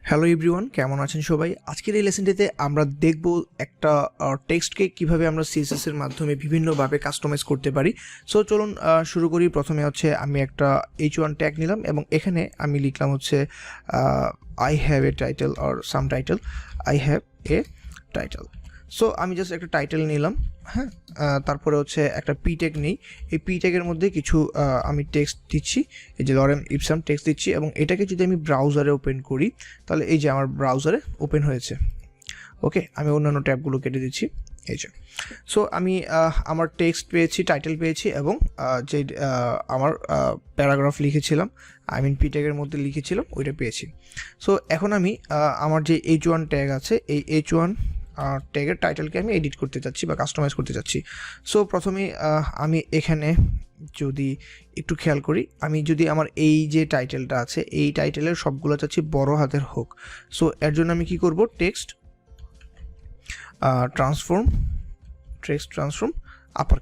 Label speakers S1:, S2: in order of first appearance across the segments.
S1: Hello everyone, কেমন আছেন সবাই? আজকের এই লেসনটিতে আমরা দেখব একটা টেক্সটকে কিভাবে আমরা সিএসএস এর মাধ্যমে বিভিন্নভাবে কাস্টমাইজ করতে পারি। সো চলুন শুরু করি। প্রথমে হচ্ছে আমি একটা h1 ট্যাগ নিলাম এবং এখানে আমি লিখলাম হচ্ছে I have a title or some title, I have a title. So আমি জাস্ট একটা টাইটেল নিলাম, হ্যাঁ। তারপরে হচ্ছে একটা পি ট্যাগ নেই। এই পি ট্যাগের মধ্যে কিছু আমি টেক্সট দিচ্ছি, এই যে লরেম ইপসাম টেক্সট দিচ্ছি, এবং এটাকে যদি আমি ব্রাউজারে ওপেন করি তাহলে এই যে আমার ব্রাউজারে ওপেন হয়েছে। ওকে, আমি অন্যান্য ট্যাবগুলো কেটে দিচ্ছি, এই যে। সো আমি আমার টেক্সট পেয়েছি, টাইটেল পেয়েছি, এবং যে আমার প্যারাগ্রাফ লিখেছিলাম, আই মিন পি ট্যাগের মধ্যে লিখেছিলাম, ওইটা পেয়েছি। সো এখন আমি আমার যে h1 ট্যাগ আছে, এই h1 ট্যাগের টাইটেলকে আমি এডিট করতে চাচ্ছি বা কাস্টমাইজ করতে চাচ্ছি। সো প্রথমে আমি এখানে যদি একটু খেয়াল করি, আমি যদি আমার এই যে টাইটেলটা আছে, এই টাইটেলের সবগুলো চাচ্ছি বড় হাতের হোক। সো এর জন্য আমি কি করব, text transform upper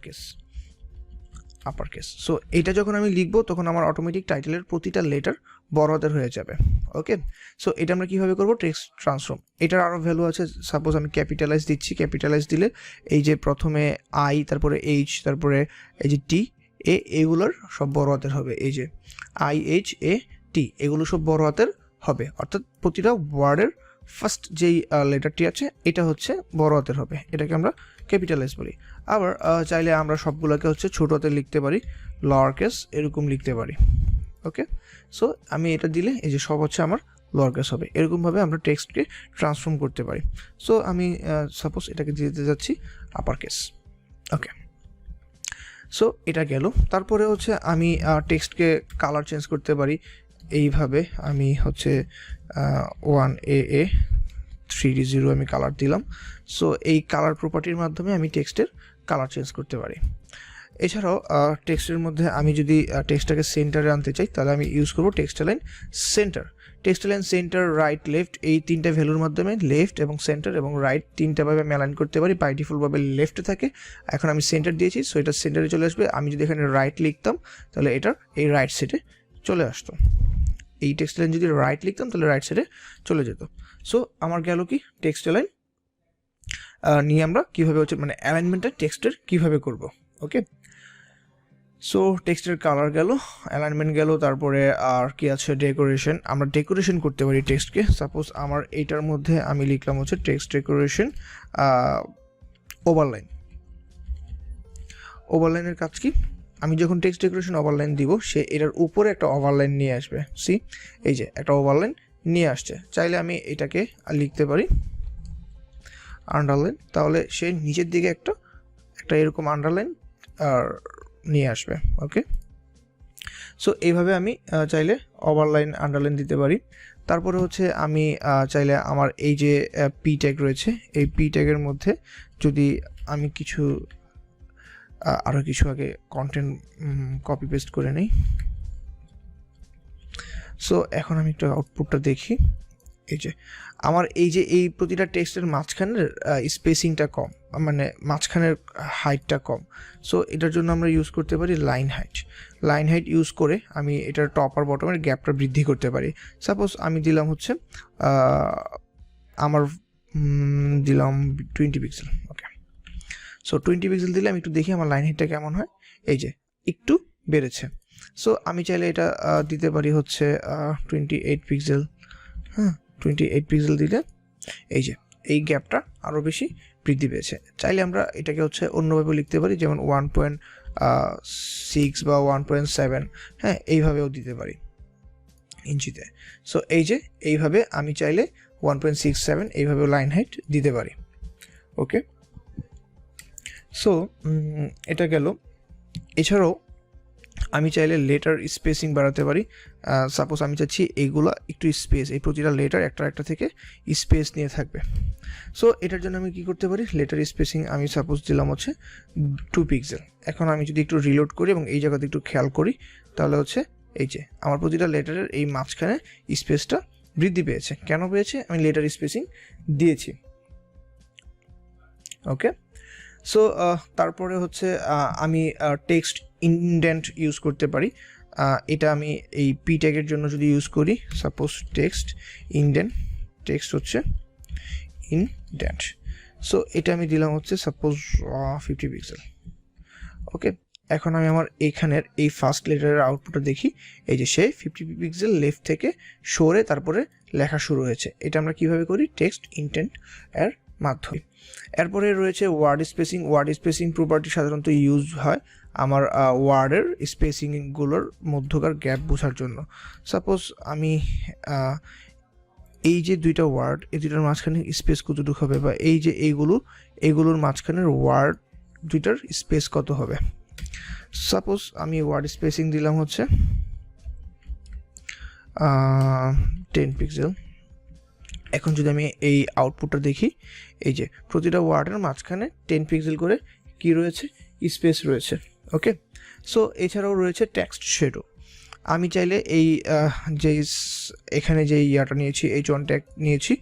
S1: case. So এটা যখন আমি লিখবো তখন আমার অটোমেটিক টাইটেলের প্রতিটা লেটার বড় হাতের হয়ে যাবে। ওকে, সো এটা আমরা কীভাবে করবো, টেক্সট ট্রান্সফর্ম। এটার আরও ভ্যালু আছে। সাপোজ আমি ক্যাপিটালাইজ দিচ্ছি, ক্যাপিটালাইজ দিলে এই যে প্রথমে আই, তারপরে এইচ, তারপরে এই যে টি, এগুলোর সব বড় হাতের হবে। এই যে আই, এইচ, এ, টি, এগুলো সব বড় হাতের হবে, অর্থাৎ প্রতিটা ওয়ার্ডের ফার্স্ট যেই লেটারটি আছে এটা হচ্ছে বড় হাতের হবে। এটাকে আমরা ক্যাপিটালাইজ বলি। আবার চাইলে আমরা সবগুলোকে হচ্ছে ছোটো হাতে লিখতে পারি, লোয়ার কেস এরকম লিখতে পারি। ওকে, সো আমি এটা দিলে এই যে সব হচ্ছে আমার লোয়ার কেস হবে। এরকমভাবে আমরা টেক্সটকে ট্রান্সফর্ম করতে পারি। সো আমি সাপোজ এটাকে দিতে যাচ্ছি আপার কেস। ওকে, সো এটা গেল। তারপরে হচ্ছে আমি টেক্সটকে কালার চেঞ্জ করতে পারি এইভাবে। আমি হচ্ছে 1AA 3D0 আমি কালার দিলাম। সো এই কালার প্রপার্টির মাধ্যমে আমি টেক্সটের কালার চেঞ্জ করতে পারি। এছাড়াও টেক্সটের মধ্যে আমি যদি টেক্সটটাকে সেন্টারে আনতে চাই তাহলে আমি ইউজ করবো text line centre. Text line centre, right, left, এই তিনটা ভ্যালুর মাধ্যমে লেফট এবং সেন্টার এবং রাইট তিনটাভাবে আমি অ্যালাইন করতে পারি। বাই ডিফল্টভাবে লেফটে থাকে, এখন আমি সেন্টার দিয়েছি, সো এটা সেন্টারে চলে আসবে। আমি যদি এখানে রাইট লিখতাম তাহলে এটার এই রাইট সাইডে চলে আসতো। এই টেক্সট লাইন যদি রাইট লিখতাম তাহলে রাইট সাইডে চলে যেত। সো আমার গেল কি, টেক্সট লাইন নিয়ে আমরা কীভাবে হচ্ছে মানে অ্যালাইনমেন্টটা টেক্সটের কীভাবে করব। ওকে, সো টেক্সটের কালার গেল, অ্যালাইনমেন্ট গেল, তারপরে আর কি আছে, ডেকোরেশন। আমরা ডেকোরেশন করতে পারি টেক্সটকে। সাপোজ আমার এইটার মধ্যে আমি লিখলাম হচ্ছে টেক্সট ডেকোরেশন ওভারলাইন। ওভারলাইনের কাজ কি, আমি যখন টেক্সট ডেকোরেশন ওভারলাইন দিব সে এটার উপরে একটা ওভারলাইন নিয়ে আসবে। সি, এই যে একটা ওভারলাইন নিয়ে আসছে। চাইলে আমি এটাকে লিখতে পারি আন্ডারলাইন, তাহলে সে নিচের দিকে একটা এরকম আন্ডারলাইন আর নিয়ে আসবে। ওকে, সো এইভাবে আমি চাইলে ওভারলাইন আন্ডারলাইন দিতে পারি। তারপরে হচ্ছে আমি চাইলে আমার এই যে পি ট্যাগ রয়েছে, এই পি ট্যাগের মধ্যে যদি আমি কিছু আরও কিছু আগে কন্টেন্ট কপি পেস্ট করে নিই। সো এখন আমি একটু আউটপুটটা দেখি। এই যে আমার এই প্রতিটা টেক্সটের মাঝখানের স্পেসিংটা কম, মানে মাঝখানের হাইটটা কম। সো এটার জন্য আমরা ইউজ করতে পারি লাইন হাইট ইউজ করে আমি এটার টপ আর বটমের গ্যাপটা বৃদ্ধি করতে পারি। সাপোজ আমি দিলাম হচ্ছে আমার দিলাম 20 পিক্সেল। ওকে, সো 20 পিক্সেল দিলে আমি একটু দেখি আমার লাইন হাইটটা কেমন হয়। এই যে একটু বেড়েছে। সো আমি চাইলে এটা দিতে পারি হচ্ছে 28 পিক্সেল। হ্যাঁ, 28 পিক্সেল দিলে এই যে এই গ্যাপটা আরও বেশি বৃদ্ধি পেয়েছে। চাইলে আমরা এটাকে হচ্ছে অন্যভাবে লিখতে পারি, যেমন 1.6 বা 1.7, হ্যাঁ, এইভাবেও দিতে পারি ইঞ্চিতে। সো এই যে এইভাবে আমি চাইলে 1.67 এইভাবেও লাইন হাইট দিতে পারি। ওকে, সো এটা গেল। এছাড়াও আমি চাইলে লেটার স্পেসিং বাড়াতে পারি। সাপোজ আমি চাচ্ছি এইগুলো একটু স্পেস, এই প্রতিটা লেটার একটা থেকে স্পেস নিয়ে থাকবে। সো এটার জন্য আমি কি করতে পারি, লেটার স্পেসিং আমি সাপোজ দিলাম হচ্ছে 2 পিক্সেল। এখন আমি যদি একটু রিলোড করি এবং এই জায়গাতে একটু খেয়াল করি তাহলে হচ্ছে এই যে আমার প্রতিটা লেটারের এই মাঝখানে স্পেসটা বৃদ্ধি পেয়েছে। কেন পেয়েছে, আমি লেটার স্পেসিং দিয়েছি। ওকে, সো তারপরে হচ্ছে আমি টেক্সট ইনডেন্ট ইউজ করতে পারি। এটা আমি এই পি ট্যাগের জন্য যদি ইউজ করি, সাপোজ টেক্সট ইনডেন্ট টেক্সট হচ্ছে ইনডেন্ট। সো এটা আমি দিলাম হচ্ছে সাপোজ 50 পিক্সেল। ওকে, এখন আমি আমার এইখানের এই ফার্স্ট লেটারের আউটপুটটা দেখি। এই যে সে 50 পিক্সেল লেফট থেকে সরে তারপরে লেখা শুরু হয়েছে। এটা আমরা কিভাবে করি? টেক্সট ইনডেন্ট এর মাধ্যমে। এরপরে রয়েছে word spacing. Word spacing property সাধারণত ইউজ হয় আমার ওয়ার্ডের স্পেসিংগুলোর মধ্যকার গ্যাপ বোঝার জন্য। সাপোজ আমি এই যে দুইটা ওয়ার্ড, এই দুইটার মাঝখানে স্পেস কতটুকু হবে, বা এই যে এইগুলোর মাঝখানের ওয়ার্ড দুইটার স্পেস কত হবে। সাপোজ আমি ওয়ার্ড স্পেসিং দিলাম হচ্ছে 10 পিক্সেল। এখন যদি আমি এই আউটপুটটা দেখি, এই যে প্রতিটা ওয়ার্ডের মাঝখানে 10 পিক্সেল করে কি রয়েছে? স্পেস রয়েছে। ওকে, সো এছাড়াও রয়েছে টেক্সট শ্যাডো। আমি চাইলে এই এখানে যে ইয়াটা নিয়েছি, H1 ট্যাগ নিয়েছি,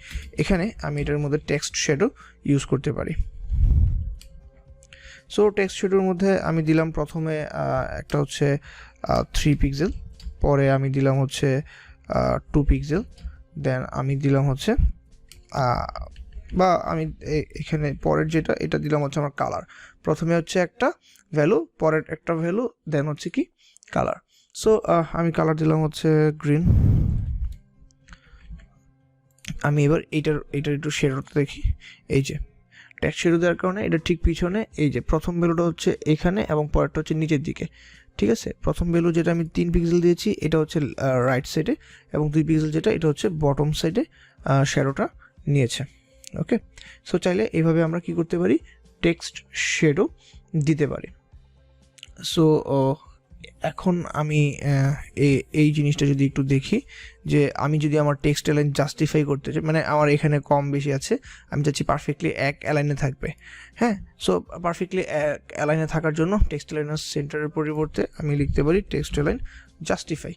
S1: এখানে আমি এটার মধ্যে টেক্সট শ্যাডো ইউজ করতে পারি। সো টেক্সট শ্যাডোর মধ্যে আমি দিলাম প্রথমে একটা হচ্ছে 3 পিক্সেল, পরে আমি দিলাম হচ্ছে 2 পিক্সেল, দেন আমি দিলাম হচ্ছে বা আমি এখানে পরের যেটা এটা দিলাম হচ্ছে আমার কালার। প্রথমে হচ্ছে একটা ভ্যালু, পরের একটা ভ্যালু, দেন হচ্ছে কি কালার। সো আমি কালার দিলাম হচ্ছে গ্রিন। আমি এবার এইটার একটু শেডোটা দেখি। এই যে টেক্সট শ্যাডো দেওয়ার কারণে এটা ঠিক পিছনে, এই যে প্রথম ভ্যালুটা হচ্ছে এখানে এবং পরেরটা হচ্ছে নিচের দিকে। ঠিক আছে, প্রথম ভ্যালু যেটা আমি 3 পিক্সেল দিয়েছি এটা হচ্ছে রাইট সাইডে, এবং 2 পিক্সেল যেটা এটা হচ্ছে বটম সাইডে শ্যাডোটা নিয়েছে। ওকে, সো চাইলে এইভাবে আমরা কি করতে পারি? টেক্সট শ্যাডো দিতে পারি। সো এখন আমি এই জিনিসটা যদি একটু দেখি, যে আমি যদি আমার টেক্সট অ্যালাইন জাস্টিফাই করতে চাই, মানে আমার এখানে কম বেশি আছে, আমি চাচ্ছি পারফেক্টলি এক অ্যালাইনে থাকবে। হ্যাঁ, সো পারফেক্টলি এক অ্যালাইনে থাকার জন্য টেক্সট অ্যালাইনার সেন্টারের পরিবর্তে আমি লিখতে পারি টেক্সট অ্যালাইন জাস্টিফাই।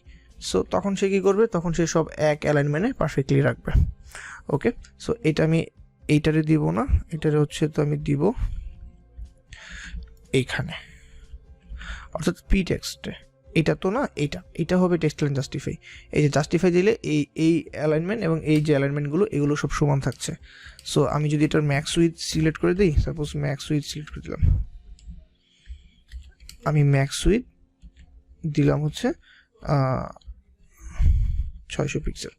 S1: সো তখন সে কী করবে? তখন সে সব এক অ্যালাইনমেন্টে পারফেক্টলি রাখবে। ওকে, সো এটা আমি এইটারে দিব না, এটারে হচ্ছে তো আমি দিব এইখানে, অর্থাৎ পি টেক্সটে। এটা তো না, এটা হবে টেক্সট অ্যালাইন জাস্টিফাই। এই যে জাস্টিফাই দিলে এই অ্যালাইনমেন্ট এবং এই যে অ্যালাইনমেন্টগুলো এগুলো সব সমান থাকছে। সো আমি যদি এটার ম্যাক্স উইথ সিলেক্ট করে দিই, সাপোজ ম্যাক্স উইথ সিলেক্ট করে দিলাম, আমি ম্যাক্স উইথ দিলাম হচ্ছে 600 পিক্সেল।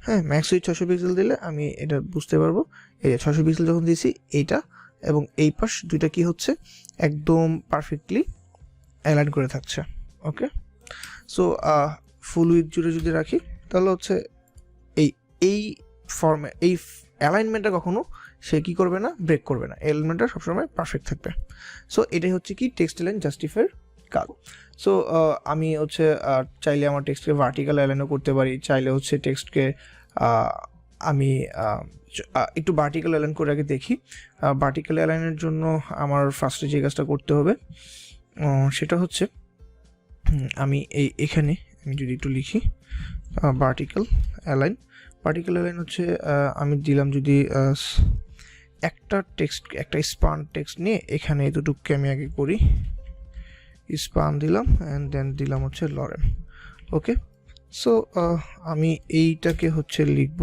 S1: হ্যাঁ, ম্যাক্স উইথ 600 পিক্সেল দিলে আমি এটা বুঝতে পারবো। এই যে 600 পিক্সেল যখন দিয়েছি, এইটা এবং এই পাশ দুইটা কি হচ্ছে? একদম পারফেক্টলি অ্যালাইন করে থাকছে। ওকে, সো ফুল উইথ জুড়ে যদি রাখি, তাহলে হচ্ছে এই ফর্মে এই অ্যালাইনমেন্টটা কখনো সে কী করবে না? ব্রেক করবে না, অ্যালাইনমেন্টটা সবসময় পারফেক্ট থাকবে। সো এটাই হচ্ছে কি টেক্সট অ্যালাইন জাস্টিফাইয়ের কাজ। সো আমি হচ্ছে চাইলে আমার টেক্সটকে ভার্টিক্যাল অ্যালাইনও করতে পারি, চাইলে হচ্ছে টেক্সটকে আমি একটু ভার্টিক্যাল অ্যালাইন করে আগে দেখি। ভার্টিক্যাল অ্যালাইনের জন্য আমার ফার্স্টে যে কাজটা করতে হবে সেটা হচ্ছে আমি এখানে আমি যদি একটু লিখি ভার্টিক্যাল অ্যালাইন হচ্ছে আমি দিলাম যদি একটা স্পান টেক্সট নিয়ে এখানে এতটুকুকে আমি আগে করি, স্পান দিলাম অ্যান্ড দেন দিলাম হচ্ছে লরেম। ওকে, সো আমি এইটাকে হচ্ছে লিখব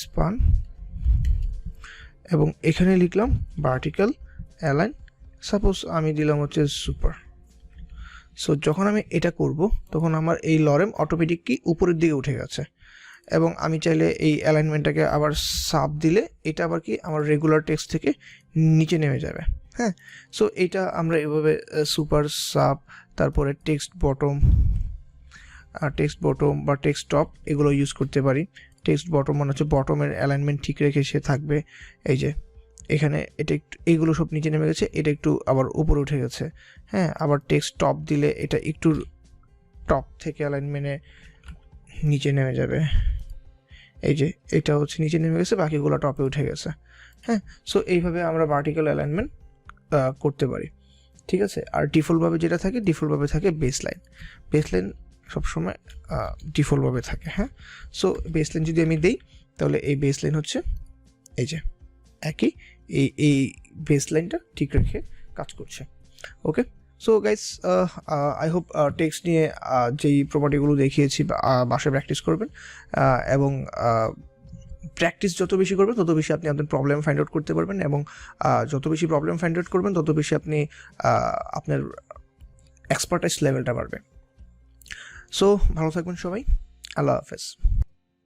S1: স্পান, এবং এখানে লিখলাম ভার্টিক্যাল অ্যালাইন, সাপোজ আমি দিলাম হচ্ছে সুপার। সো যখন আমি এটা করব তখন আমার এই লরেম অটোমেটিক কি উপরের দিকে উঠে গেছে, এবং আমি চাইলে এই অ্যালাইনমেন্টটাকে আবার সাব দিলে এটা আবার কি আমার রেগুলার টেক্সট থেকে নিচে নেমে যাবে। হ্যাঁ, সো এটা আমরা এভাবে সুপার, সাব, তারপরে টেক্সট বটম বা টেক্সট টপ এগুলো ইউজ করতে পারি। টেক্সট বটম মানে হচ্ছে বটমের অ্যালাইনমেন্ট ঠিক রেখে সে থাকবে। এই যে এখানে এটা একটু এইগুলো সব নিচে নেমে গেছে, এটা একটু আবার উপরে উঠে গেছে। হ্যাঁ, আবার টেক্সট টপ দিলে এটা একটু টপ থেকে অ্যালাইনমেন্টে নিচে নেমে যাবে। এই যে এটা হচ্ছে নিচে নেমে গেছে, বাকিগুলো টপে উঠে গেছে। হ্যাঁ, সো এইভাবে আমরা ভার্টিক্যাল অ্যালাইনমেন্ট করতে পারি। ঠিক আছে, আর ডিফল্টভাবে যেটা থাকে বেসলাইন সবসময় ডিফল্টভাবে থাকে। হ্যাঁ, সো বেসলাইন যদি আমি দিই তাহলে এই বেসলাইন হচ্ছে এই যে একই এই বেসলাইনটা ঠিক রেখে কাজ করছে। Okay, so guys I hope text নিয়ে যেই প্রপার্টিগুলো দেখিয়েছি বাসায় প্র্যাকটিস করবেন, এবং প্র্যাকটিস যত বেশি করবেন তত বেশি আপনি আপনার প্রবলেম ফাইন্ড আউট করতে পারবেন, এবং যত বেশি প্রবলেম ফাইন্ড আউট করবেন তত বেশি আপনি আপনার এক্সপার্টাইজ লেভেলটা বাড়বে। সো ভালো থাকবেন সবাই, আল্লাহ হাফেজ।